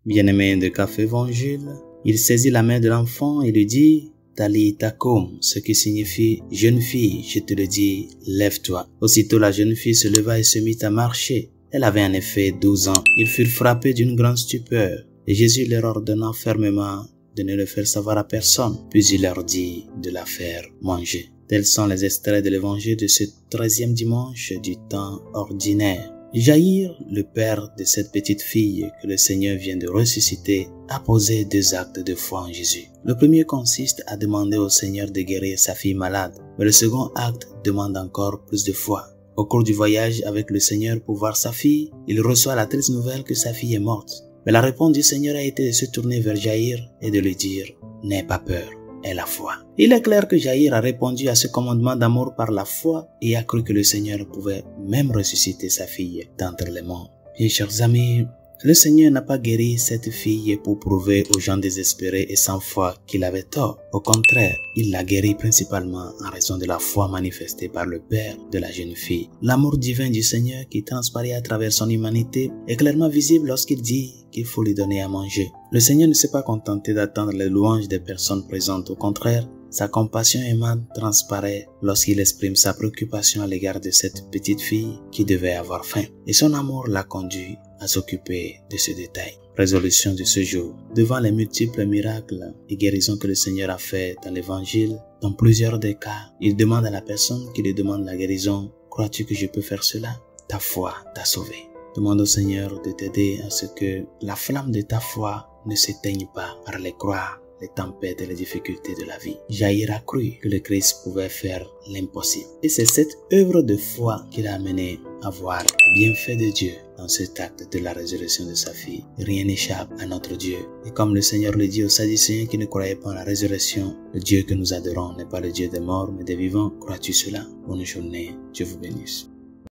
Bien-aimé de Café Évangile, il saisit la main de l'enfant et lui dit « Talita koum », ce qui signifie « Jeune fille, je te le dis, lève-toi ». Aussitôt la jeune fille se leva et se mit à marcher. Elle avait en effet 12 ans. Ils furent frappés d'une grande stupeur et Jésus leur ordonna fermement de ne le faire savoir à personne, puis il leur dit de la faire manger. Tels sont les extraits de l'évangile de ce 13e dimanche du temps ordinaire. Jaïr, le père de cette petite fille que le Seigneur vient de ressusciter, a posé 2 actes de foi en Jésus. Le premier consiste à demander au Seigneur de guérir sa fille malade, mais le second acte demande encore plus de foi. Au cours du voyage avec le Seigneur pour voir sa fille, il reçoit la triste nouvelle que sa fille est morte. Mais la réponse du Seigneur a été de se tourner vers Jaïr et de lui dire « N'aie pas peur, aie la foi ». Il est clair que Jaïr a répondu à ce commandement d'amour par la foi et a cru que le Seigneur pouvait même ressusciter sa fille d'entre les morts. Bien chers amis, le Seigneur n'a pas guéri cette fille pour prouver aux gens désespérés et sans foi qu'il avait tort. Au contraire, il l'a guéri principalement en raison de la foi manifestée par le Père de la jeune fille. L'amour divin du Seigneur qui transparaît à travers son humanité est clairement visible lorsqu'il dit qu'il faut lui donner à manger. Le Seigneur ne s'est pas contenté d'attendre les louanges des personnes présentes. Au contraire, sa compassion aimante transparaît lorsqu'il exprime sa préoccupation à l'égard de cette petite fille qui devait avoir faim. Et son amour l'a conduit à s'occuper de ce détail. Résolution de ce jour. Devant les multiples miracles et guérisons que le Seigneur a fait dans l'évangile, dans plusieurs des cas, il demande à la personne qui lui demande la guérison, « Crois-tu que je peux faire cela ?» Ta foi t'a sauvé. Demande au Seigneur de t'aider à ce que la flamme de ta foi ne s'éteigne pas par les croix, les tempêtes et les difficultés de la vie. Jaïr a cru que le Christ pouvait faire l'impossible. Et c'est cette œuvre de foi qui l'a amené à voir les bienfaits de Dieu dans cet acte de la résurrection de sa fille. Rien n'échappe à notre Dieu. Et comme le Seigneur le dit aux Sadducéens qui ne croyaient pas en la résurrection, le Dieu que nous adorons n'est pas le Dieu des morts mais des vivants. Crois-tu cela? Bonne journée. Dieu vous bénisse.